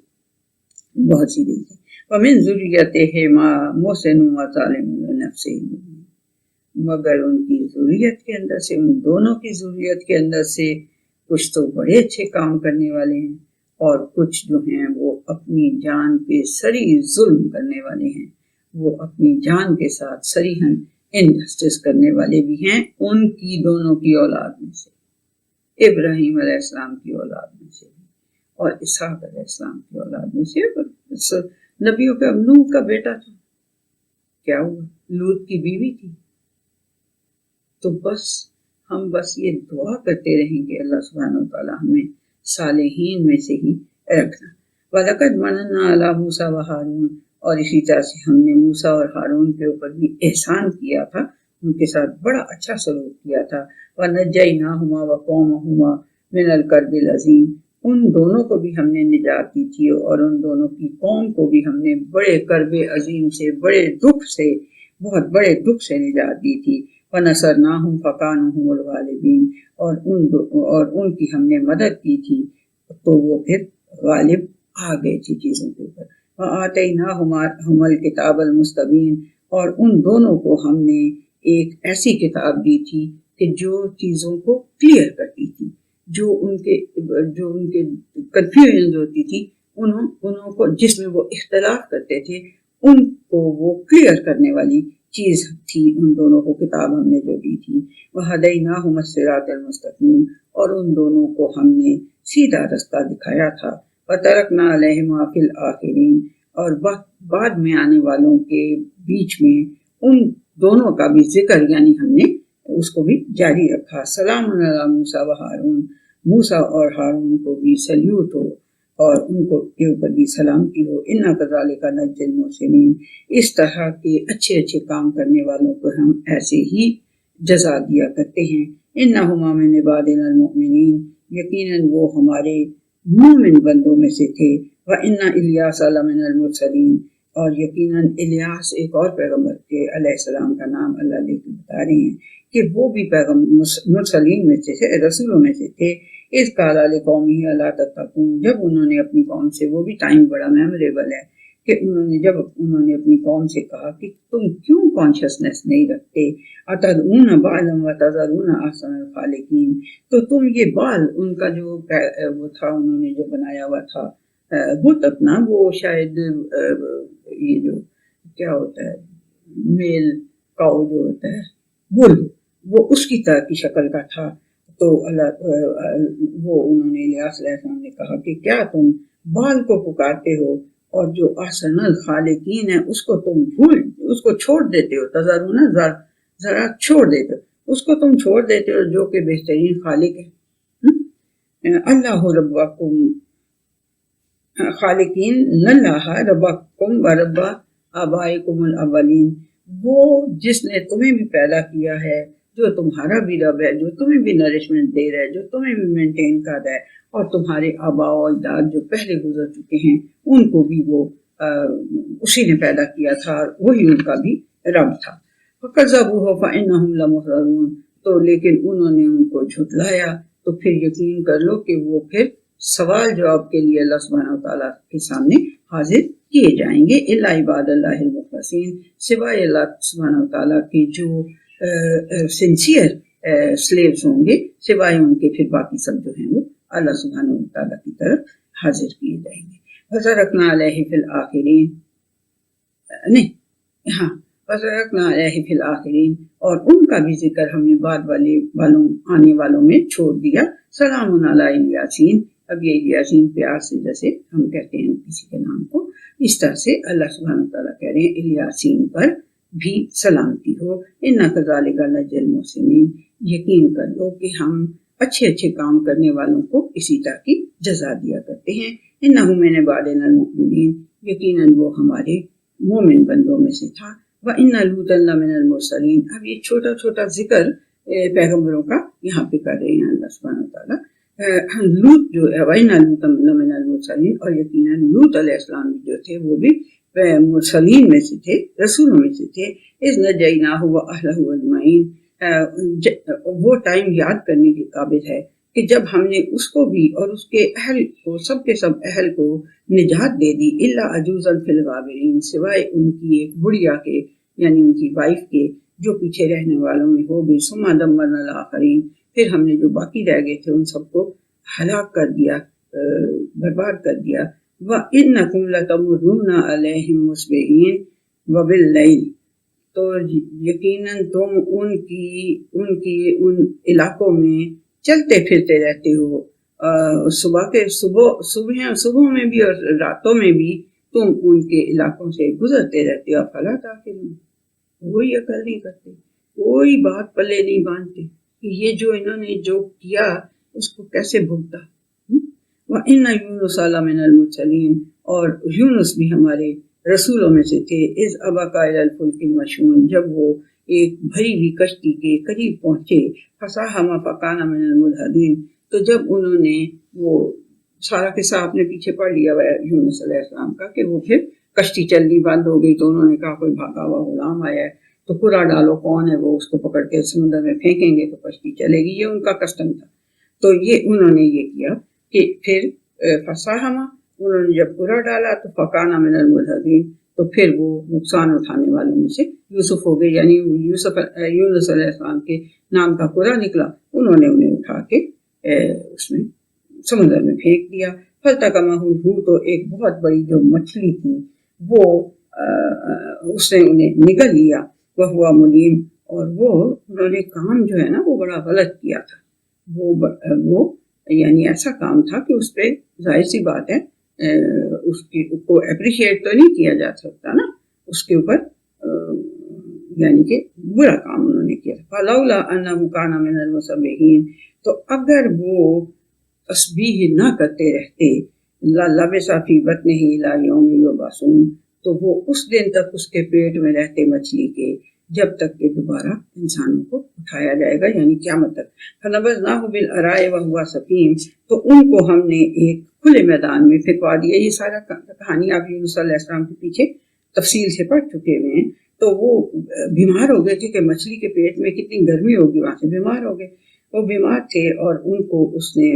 بہت سی دی تھی. ومن ذریتہما محسن وظالم لنفسہ، مگر ان کی ذریت کے اندر سے، ان دونوں کی ذریت کے اندر سے کچھ تو بڑے اچھے کام کرنے والے ہیں، اور کچھ جو ہیں وہ اپنی جان پہ سری ظلم کرنے والے ہیں، وہ اپنی جان کے ساتھ صریحاً انجسٹس کرنے والے بھی ہیں. ان کی دونوں کی اولاد میں سے، ابراہیم علیہ السلام کی اولاد میں سے اور اسحاق علیہ السلام کی اولاد میں سے. نبیوں کا نوح کا بیٹا تھا، کیا ہوا؟ لوط کی بیوی تھی. تو ہم بس یہ دعا کرتے رہیں کہ اللہ سبحانہ وتعالیٰ ہمیں صالحین میں سے ہی رکھنا. وَلَقَدْ مَنَنَّا عَلَىٰ مُوسَىٰ وَهَارُونَ، اور اسی طرح سے ہم نے موسیٰ اور ہارون کے اوپر بھی احسان کیا تھا، ان کے ساتھ بڑا اچھا سلوک کیا تھا. وَنَجَّيْنَاهُمَا وَقَوْمَهُمَا مِنَ الْكَرْبِ الْعَظِيمِ، ان دونوں کو بھی ہم نے نجات دی تھی، اور ان دونوں کی قوم کو بھی ہم نے بڑے کرب عظیم سے، بڑے دکھ سے، بہت بڑے دکھ سے نجات دی تھی. وَنَصَرْنَاهُمْ فَكَانُوا هُمُ الْغَالِبِينَ، اور ان کی ہم نے مدد کی تھی تو وہ پھر غالب آ گئے تھی چیزوں کے اوپر. وَآتَيْنَاهُمَا الْكِتَابَ الْمُسْتَبِينَ، اور ان دونوں کو ہم نے ایک ایسی کتاب دی تھی کہ جو چیزوں کو کلیئر کرتی تھی، جو ان کے کنفیوژن ہوتی تھی، انہوں کو جس میں وہ اختلاف کرتے تھے، ان کو وہ کلیئر کرنے والی چیز تھی. ان دونوں کو کتاب ہم نے جو دی تھی. وَهَدَيْنَاهُمَا الصِّرَاطَ الْمُسْتَقِيمَ، اور ان دونوں کو ہم نے سیدھا رستہ دکھایا تھا. وَتَرَكْنَا عَلَيْهِمَا فِي الْآخِرِينَ، اور بعد میں آنے والوں کے بیچ میں ان دونوں کا بھی ذکر یعنی ہم نے اس کو بھی جاری رکھا. سلام علی موسیٰ و ہارون، موسیٰ اور ہارون کو بھی سلیوٹ ہو اور ان کو کے اوپر بھی سلامتی ہو. انا کذالک نجزی المحسنین، اس طرح کے اچھے اچھے کام کرنے والوں کو ہم ایسے ہی جزا دیا کرتے ہیں. انہما من عبادنا المؤمنین، یقیناً وہ ہمارے مومن بندوں میں سے تھے. وَإِنَّ إِلْيَاسَ لَمِنَ الْمُرْسَلِينَ، اور یقیناً الیاس ایک اور پیغمبر کے علیہ السلام کا نام اللہ لے کے بتا رہے ہیں کہ وہ بھی مرسلین میں سے تھے، رسولوں میں سے تھے. اس قال لقومہ الا تتقون، جب انہوں نے اپنی قوم سے، وہ بھی ٹائم بڑا میموریبل ہے کہ جب انہوں نے اپنی قوم سے کہا کہ تم کیوں کانشیسنیس نہیں رکھتے، اتدعون بعلا وتذرون احسن الخالقین، تو تم یہ بال، ان کا جو وہ تھا، انہوں نے جو بنایا ہوا تھا بت اپنا، وہ شاید یہ جو کیا ہوتا ہے میل کاؤ جو ہوتا ہے بل، وہ اس کی طرح کی شکل کا تھا. تو اللہ وہ انہوں نے الیاس علیہ السلام نے کہا کہ کیا تم بال کو پکارتے ہو اور جو احسن الخالقین ہے اس کو تم اس کو چھوڑ دیتے ہو، تذرون ذرا چھوڑ دیتے ہو، اس کو تم چھوڑ دیتے ہو جو کہ بہترین خالق ہے. اللہ ربکم خالقین اللہ ربکم و رب آبائکم الاولین، وہ جس نے تمہیں بھی پیدا کیا ہے، جو تمہارا بھی رب ہے، جو تمہیں بھی نرشمنٹ دے رہا ہے، جو تمہیں بھی مینٹین کر رہا ہے، اور تمہارے آباء و اجداد جو پہلے گزر چکے ہیں ان کو بھی وہ اسی نے پیدا کیا تھا، اور وہی ان کا بھی رب تھا. فَكَذَّبُوهُ فَإِنَّهُمْ لَمُحْضَرُونَ، تو لیکن انہوں نے ان کو جھٹلایا، تو پھر یقین کر لو کہ وہ پھر سوال جواب کے لیے اللہ سبحانہ وتعالیٰ کے سامنے حاضر کیے جائیں گے. الا عباد اللہ المخلصین، سوائے اللہ سبحانہ وتعالیٰ کی جو سنسیئر سلیوز ہوں گے، سوائے ان کے پھر باقی سب جو ہیں وہ اللہ سبحانہ وتعالیٰ کی طرف حاضر کیے جائیں گے. وَتَرَكْنَا عَلَيْهِ فِي الْآخِرِينَ، نہیں ہاں وَتَرَكْنَا عَلَيْهِ فِي الْآخِرِينَ، اور ان کا بھی ذکر ہم نے بعد آنے والوں میں چھوڑ دیا. سلام علی الیاسین، اب یہ الیاسین پیار سے جیسے ہم کہتے ہیں کسی کے نام کو، اس طرح سے اللہ سبحانہ وتعالیٰ کہہ رہے ہیں الیاسین پر بھی سلامتی ہو. اِنَّا كَذَلِكَ نَجْزِي الْمُحْسِنِينَ، یقین کر لو کہ ہم اچھے اچھے کام کرنے والوں کو اسی طرح کی جزا دیا کرتے ہیں. اِنَّهُ مِنْ عِبَادِنَا الْمُؤْمِنِينَ، یقیناً وہ ہمارے مومن بندوں میں سے تھا. وَإِنَّ لُوطًا لَمِنَ الْمُرْسَلِينَ، اب یہ چھوٹا چھوٹا ذکر پیغمبروں کا یہاں پہ کر رہے ہیں اللہ سبحانہ وتعالیٰ. لوط جو ہے وَإِنَّ لُوطًا لَمِنَ الْمُرْسَلِينَ، اور یقیناً لوط علیہ السلام جو تھے وہ بھی مرسلین میں سے تھے، رسولوں میں سے تھے. اِذْ نَجَّيْنَاهُ وَأَهْلَهُ أَجْمَعِينَ، وہ ٹائم یاد کرنے کے قابل ہے کہ جب ہم نے اس کو بھی اور اس کے اہل کو، سب کے سب اہل کو نجات دے دی. الا عجوزا فی الغابرین، سوائے ان کی ایک بڑھیا کے، یعنی ان کی وائف کے جو پیچھے رہنے والوں میں ہو گئی. ثم دمرنا الآخرین، پھر ہم نے جو باقی رہ گئے تھے ان سب کو ہلاک کر دیا، برباد کر دیا. وَإِنَّكُمْ لَتَمُرُّونَ عَلَيْهِمْ مُصْبِحِينَ وَبِاللَّيْلِ، تو یقیناً تم ان علاقوں میں چلتے پھرتے رہتے ہو، صبح میں بھی اور راتوں میں بھی تم ان کے علاقوں سے گزرتے رہتے ہو. فلا تعقلون، کوئی عقل نہیں کرتے، کوئی بات پلے نہیں باندھتے کہ یہ جو انہوں نے جو کیا اس کو کیسے بھگتا. وَإِنَّ يُونُسَ لَمِنَ الْمُرْسَلِينَ، اور یونس بھی ہمارے رسولوں میں سے تھے. اِذْ أَبَقَ إِلَى الْفُلْكِ الْمَشْحُونِ، جب وہ ایک بھری ہوئی کشتی کے قریب پہنچے. فَسَاهَمَ فَكَانَ مِنَ الْمُدْحَضِينَ، تو جب انہوں نے وہ سارا قصہ اپنے پیچھے پڑھ لیا یونس علیہ السلام کا کہ وہ پھر کشتی چلنی بند ہو گئی، تو انہوں نے کہا کوئی بھاگا ہوا غلام آیا ہے تو پورا ڈالو، کون ہے وہ، اس کو پکڑ کے سمندر میں پھینکیں گے تو کشتی چلے گی. یہ ان کا کسٹم تھا. تو یہ انہوں نے یہ کیا کہ پھر فَسَاهَمَ، انہوں نے جب پورا ڈالا تو فَكَانَ مِنَ الْمُدْحَضِينَ، تو پھر وہ نقصان اٹھانے والوں میں سے یوسف ہو گئے. یعنی یونس علیہ السلام کے نام کا پورا نکلا، انہوں نے انہیں اٹھا کے اس میں سمندر میں پھینک دیا. فَالْتَقَمَهُ الْحُوتُ، تو ایک بہت بڑی جو مچھلی تھی وہ اس نے انہیں نگل لیا. وَهُوَ مُلِيمٌ، اور وہ انہوں نے کام جو ہے نا وہ بڑا غلط کیا تھا. وہ یعنی ایسا کام تھا کہ اس پہ ظاہر سی بات ہے اس کو اپریشیٹ تو نہیں کیا جا سکتا نا، اس کے اوپر یعنی کہ برا کام انہوں نے کیا. فَلَوْلَا أَنَّهُ كَانَ مِنَ الْمُسَبِّحِينَ، تو اگر وہ تسبیح نہ کرتے رہتے، لَلَبِثَ فِي بَطْنِهِ إِلَى يَوْمِ يُبْعَثُونَ، تو وہ اس دن تک اس کے پیٹ میں رہتے مچھلی کے جب تک کہ دوبارہ انسانوں کو اٹھایا جائے گا، یعنی قیامت تک. فَنَبَذْنَاهُ بِالْعَرَاءِ وَهُوَ سَقِيمٌ، تو ان کو ہم نے ایک کھلے میدان میں پھینکوا دیا. یہ سارا کہانی آپ یونس علیہ السلام کے پیچھے تفصیل سے پڑھ چکے ہوئے ہیں. تو وہ بیمار ہو گئے تھے کہ مچھلی کے پیٹ میں کتنی گرمی ہوگی، وہاں سے بیمار ہو گئے. وہ بیمار تھے اور ان کو اس نے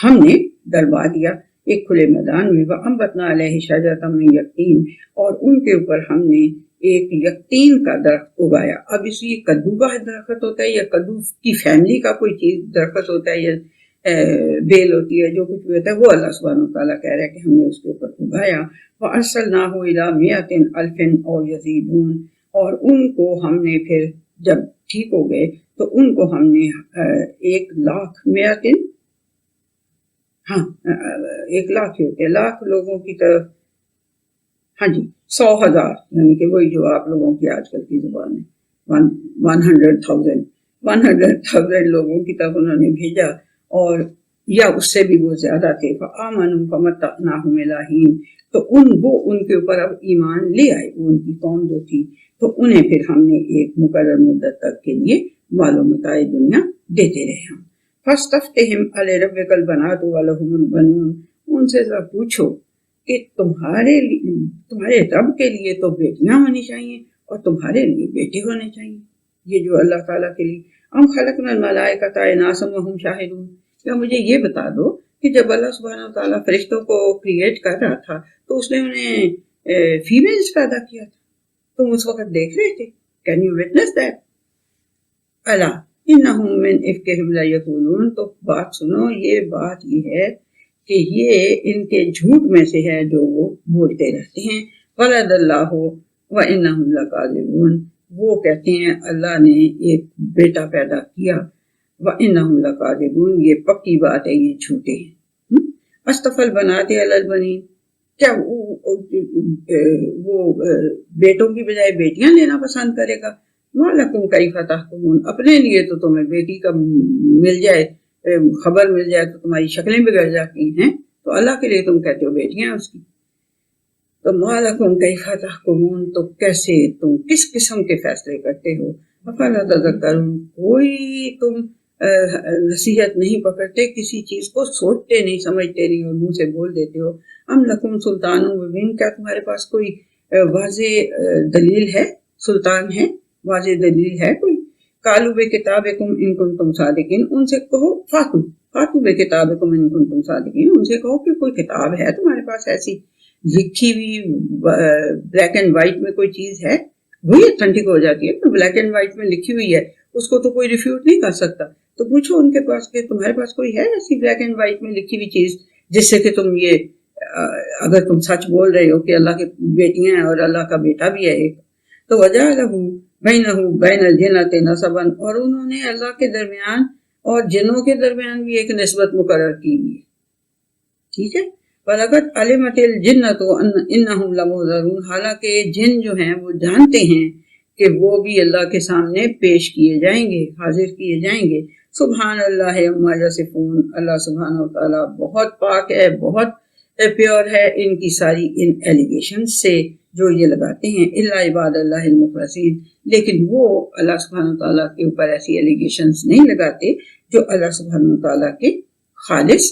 ہم نے ڈلوا دیا ایک کھلے میدان میں، وَأَنبَتْنَا عَلَيْهِ شَجَرَةً مِّن یقطین، اور ان کے اوپر ہم نے ایک یقطین کا درخت اگایا۔ اب اس یہ کدو کا درخت ہوتا ہے یا کدو کی فیملی کا کوئی چیز درخت ہوتا ہے یا بیل ہوتی ہے، جو کچھ بھی ہوتا ہے وہ اللہ سبحانہ وتعالیٰ کہہ رہا ہے کہ ہم نے اس کے اوپر اگایا۔ وَأَرْسَلْنَاهُ إِلَىٰ مِائَةٍ أَلْفٍ أَوْ يَزِيدُونَ، اور ان کو ہم نے پھر جب ٹھیک ہو گئے تو ان کو ہم نے 1,00,000 میاتن، ہاں 1,00,000 ہی ہوتے ہیں، لاکھ لوگوں کی طرف، ہاں جی 100,000، یعنی کہ وہی جو آپ لوگوں کی آج کل کی زبان ہے 100,000 لوگوں کی طرف انہوں نے بھیجا، اور یا اس سے بھی وہ زیادہ تھے۔ فآمنوا فمتعناہم الی حین، تو وہ ان کے اوپر اب ایمان لے آئے، وہ ان کی قوم جو تھی، تو انہیں پھر ہم نے ایک مقرر مدت تک کے لیے مال و متاع دنیا دیتے رہے ہم۔ فاستفتہم الربک البنات ولہم البنون، ان سے ذرا پوچھو کہ تمہارے رب کے لیے تو بیٹیاں ہونی چاہیے اور تمہارے لیے بیٹے ہونے چاہیے، یہ جو اللہ تعالیٰ کے لیے۔ ام خلقنا الملائکۃ اناسا وہم شاہدون، یا مجھے یہ بتا دو کہ جب اللہ سبحانہ وتعالیٰ فرشتوں کو کریٹ کر رہا تھا تو اس نے انہیں فیمیلز پیدا کیا تھا، تم اس وقت دیکھ رہے تھے؟ Can you witness that? الا انہم من افکہم لیقولون، تو بات سنو، یہ بات یہ ہے کہ یہ ان کے جھوٹ میں سے ہے جو وہ بولتے رہتے ہیں۔ ولد اللہ وانہم لکاذبون، وہ کہتے ہیں اللہ نے ایک بیٹا پیدا کیا، وانہم لکاذبون، یہ پکی بات ہے، یہ جھوٹے ہیں۔ اصطفى البنات علی البنین، کیا وہ بیٹوں کی بجائے بیٹیاں لینا پسند کرے گا؟ ما لکم کیف تحکمون، اپنے لیے تو تمہیں بیٹی کا مل جائے، خبر مل جائے تو تمہاری شکلیں بگڑ جاتی ہیں، تو اللہ کے لیے تم کہتے ہو بیٹیاں اس کی۔ تو ما لکم کیف تحکمون، تو کیسے تم کس قسم کے فیصلے کرتے ہو؟ افلا تذکرون، کوئی تم نصیحت نہیں پکڑتے، کسی چیز کو سوچتے نہیں سمجھتے نہیں اور منہ سے بول دیتے ہو۔ ام لکم سلطان مبین، کیا تمہارے پاس کوئی واضح دلیل ہے، سلطان ہے، واضح دلیل ہے کوئی؟ قالوا بکتابکم ان کنتم صادقین، ان سے کہو فاتو بکتابکم ان کنتم صادقین، ان سے کہو کہ کوئی کتاب ہے تمہارے پاس ایسی لکھی ہوئی، بلیک اینڈ وائٹ میں کوئی چیز ہے، وہی اتھینٹک ہو جاتی ہے۔ بلیک اینڈ وائٹ میں لکھی ہوئی ہے، اس کو تو کوئی ریفیوٹ نہیں کر سکتا، تو پوچھو ان کے پاس کہ تمہارے پاس کوئی ہے ایسی بلیک اینڈ وائٹ میں لکھی ہوئی چیز جس سے کہ تم یہ اگر تم سچ بول رہے ہو کہ اللہ کی بیٹیاں ہیں اور اللہ کا بیٹا بھی ہے ایک، تو وجعلہ بینہ بین الجنۃ نسبا، اور انہوں نے اللہ کے درمیان اور جنوں کے درمیان بھی ایک نسبت مقرر کی ہوئی ہے، ٹھیک ہے۔ وَلَقَدْ عَلِمَتِ الْجِنَّةُ إِنَّهُمْ لَمُحْضَرُونَ، حالانکہ جن جو ہیں وہ جانتے ہیں کہ وہ بھی اللہ کے سامنے پیش کیے جائیں گے، حاضر کیے جائیں گے۔ سبحان اللہ عما یصفون، اللہ سبحانہ وتعالیٰ بہت پاک ہے، بہت پیور ہے ان کی ساری ان ایلیگیشن سے جو یہ لگاتے ہیں۔ الا عباد اللہ المخلصین، لیکن وہ اللہ سبحانہ وتعالیٰ کے اوپر ایسی ایلیگیشنز نہیں لگاتے جو اللہ سبحانہ وتعالیٰ کے خالص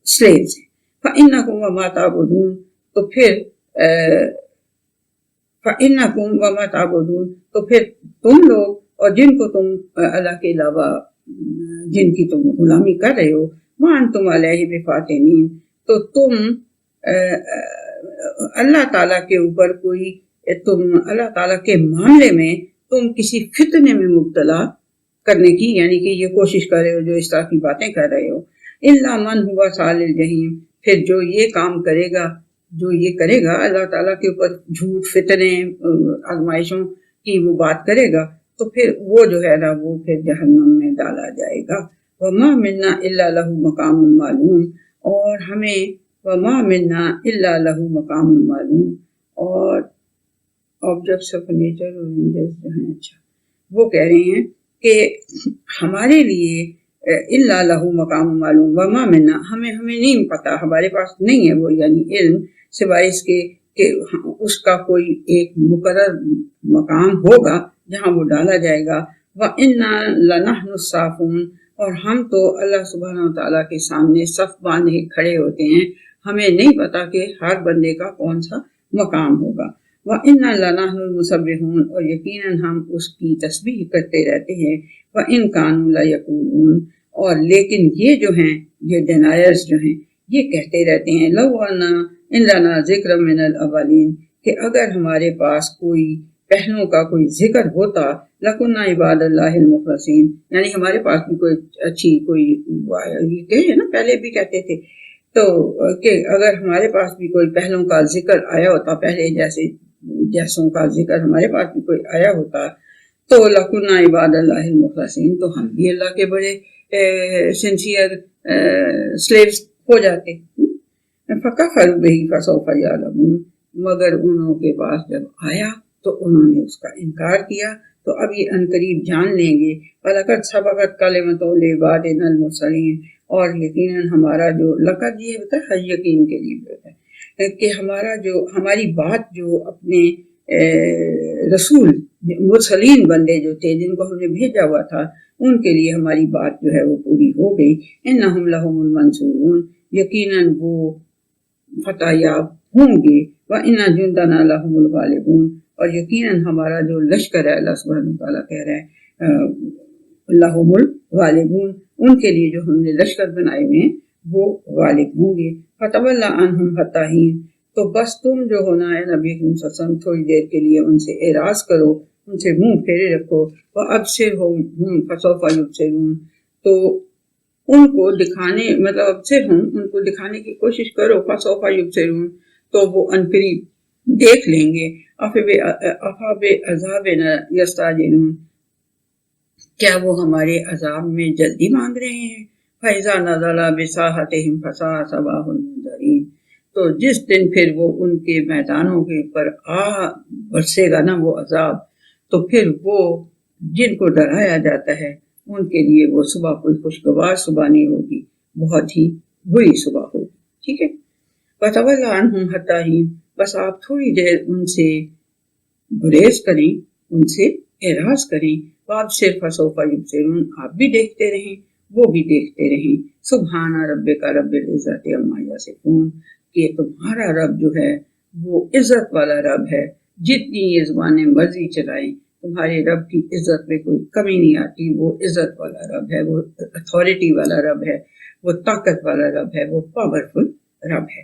سلیوز ہیں۔ فَإِنَّكُمْ وَمَا تَعْبُدُونَ، تو پھر فَإِنَّكُمْ وَمَا تَعْبُدُونَ، تو پھر تم لوگ اور جن کو تم اللہ کے علاوہ جن کی تم غلامی کر رہے ہو، مَا أَنْتُمْ عَلَيْهِ بِفَاتِنِينَ، تو تم اللہ تعالیٰ کے اوپر کوئی، تم اللہ تعالیٰ کے معاملے میں تم کسی فتنے میں مبتلا کرنے کی، یعنی کہ یہ کوشش کر رہے ہو جو اس طرح کی باتیں کر رہے ہو۔ إِلَّا مَنْ هُوَ صَالِ الْجَحِيمِ، پھر جو یہ کام کرے گا، جو یہ کرے گا اللہ تعالیٰ کے اوپر جھوٹ، فتنے، آزمائشوں کی وہ بات کرے گا، تو پھر وہ جو ہے نا وہ پھر جہنم میں ڈالا جائے گا۔ وَمَا مِنَّا إِلَّا لَهُ مَقَامٌ مَعْلُومٌ، اور ہمیں وَمَا مِنَّا إِلَّا لَهُ مَقَامٌ مَعْلُومٌ، اور آبجیکٹس آف نیچر اور اینجلز جو ہیں، اچھا وہ کہہ رہے ہیں کہ ہمارے لیے الا لہ مقام معلوم، وما منا، ہمیں نہیں پتا، ہمارے پاس نہیں ہے وہ یعنی علم، سوائے اس کے کہ اس کا کوئی ایک مقرر مقام ہوگا جہاں وہ ڈالا جائے گا۔ وَإِنَّا لَنَحْنُ الصَّافُونَ، اور ہم تو اللہ سبحانہ وتعالیٰ کے سامنے صف باندھے کھڑے ہوتے ہیں، ہمیں نہیں پتا کہ ہر بندے کا کون سا مقام ہوگا۔ وَإِنَّا لَنَحْنُ الْمُسَبِّحُونَ، اور یقیناً ہم اس کی تسبیح کرتے رہتے ہیں۔ وَإِن كَانُوا لَيَقُولُونَ، اور لیکن یہ جو ہیں یہ ڈینائرز جو ہیں یہ کہتے رہتے ہیں لو انا عندنا ذکر من الاولین، کہ اگر ہمارے پاس کوئی پہلوں کا کوئی ذکر ہوتا لکنا عباد اللہ المخلصین، یعنی ہمارے پاس بھی کوئی اچھی کوئی یہ کہے نا پہلے بھی کہتے تھے، تو کہ اگر ہمارے پاس بھی کوئی پہلوں کا ذکر آیا ہوتا، پہلے جیسوں کا ذکر ہمارے پاس بھی کوئی آیا ہوتا تو لکنا عباد اللہ المخلصین، تو ہم بھی اللہ کے بڑے سنسیئر سلیوز ہو جاتے۔ فکفروا بہ فسوف یعلمون، مگر انہوں کے پاس جب آیا تو انہوں نے اس کا انکار کیا، تو اب یہ عنقریب جان لیں گے وَلَقَدْ سَبَقَتْ كَلِمَتُنَا لِعِبَادِنَا الْمُرْسَلِينَ، اور یقیناً ہمارا جو لقد یہ ہوتا ہے یقین کے لیے ہوتا ہے کہ ہماری بات جو اپنے رسول مرسلین بندے جو تھے جن کو ہم نے بھیجا ہوا تھا ان کے لیے ہماری بات جو ہے وہ پوری ہو گئی۔ اِنَّهُمْ لَهُمُ الْمَنْصُورُونَ، یقیناً وہ فتح یاب ہوں گے۔ وَإِنَّ جُنْدَنَا لَهُمُ الْغَالِبُونَ، اور یقیناً ہمارا جو لشکر ہے، اللہ سبحانہ وتعالیٰ کہہ رہے ہیں لَهُمُ الْغَالِبُونَ، ان کے لیے جو ہم نے لشکر بنائے ہوئے ہیں وہ غالب ہوں گے۔ فَتَوَلَّ عَنْهُمْ حَتَّىٰ حِينٍ، تو بس تم جو ہونا ہے نبی صلی اللہ علیہ وسلم تھوڑی دیر کے لیے ان سے اعراض کرو، ان سے منہ پھیرے رکھو۔ وَأَبْصِرْهُمْ فَسَوْفَ يُبْصِرُونَ، تو ان کو دکھانے مطلب ابصرہم ان کو دکھانے کی کوشش کرو، فَسَوْفَ يُبْصِرُونَ تو وہ عنقریب دیکھ لیں گے۔ أَفَبِعَذَابِنَا يَسْتَعْجِلُونَ، کیا وہ ہمارے عذاب میں جلدی مانگ رہے ہیں؟ فَإِذَا نَزَلَ بِسَاحَتِهِمْ فَسَاءَ صَبَاحُ الْمُنذَرِينَ، تو جس دن پھر وہ ان کے میدانوں کے اوپر برسے گا نا وہ عذاب، تو پھر وہ جن کو ڈرایا جاتا ہے ان کے لیے وہ صبح کوئی خوشگوار صبح نہیں ہوگی، بہت ہی بری صبح ہوگی۔ ٹھیک ہے، وَتَوَلَّ عَنْهُمْ حَتَّىٰ حِينٍ، بس آپ تھوڑی دیر ان سے گریز کریں، ان سے اعراض کریں۔ وَأَبْصِرْ فَسَوْفَ يُبْصِرُونَ، آپ بھی دیکھتے رہیں وہ بھی دیکھتے رہیں۔ سبحان ربک رب العزت عما یصفون، کہ تمہارا رب جو ہے وہ عزت والا رب ہے، جتنی یہ زبانیں مرضی چلائیں تمہارے رب کی عزت میں کوئی کمی نہیں آتی۔ وہ عزت والا رب ہے، وہ اتھارٹی والا رب ہے، وہ طاقت والا رب ہے، وہ پاورفل رب ہے۔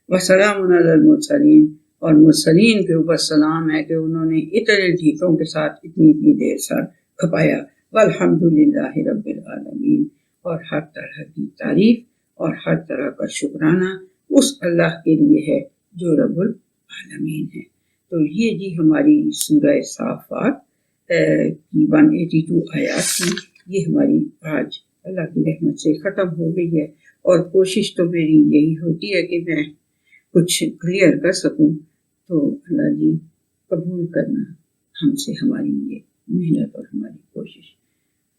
وسلام علی المرسلین، اور مرسلین کے اوپر سلام ہے کہ انہوں نے اتنے ڈھیکوں کے ساتھ اتنی دیر ساتھ کھپایا۔ والحمد للہ رب العالمین، اور ہر طرح کی تعریف اور ہر طرح کا شکرانہ اس اللہ کے لیے ہے جو رب العالمین ہے۔ تو یہ جی ہماری سورہ صافات کی 182 آیات کی یہ ہماری آج اللہ کی رحمت سے ختم ہو گئی ہے، اور کوشش تو میری یہی ہوتی ہے کہ میں کچھ کلیئر کر سکوں، تو اللہ جی قبول کرنا ہم سے ہماری یہ محنت اور ہماری کوشش۔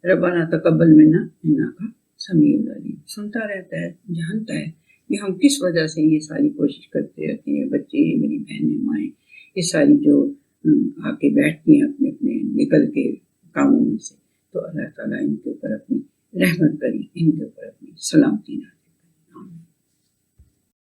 ربنا تقبل منا انک سمیع العلیم، سنتا رہتا ہے، جانتا ہے کہ ہم کس وجہ سے یہ ساری کوشش کرتے رہتے ہیں، بچے، میری بہنیں، مائیں، یہ ساری جو آ کے بیٹھتی ہیں اپنے نکل کے کاموں میں سے، تو اللہ تعالیٰ ان کے اوپر اپنی رحمت کری، ان کے اوپر اپنی سلامتی نہ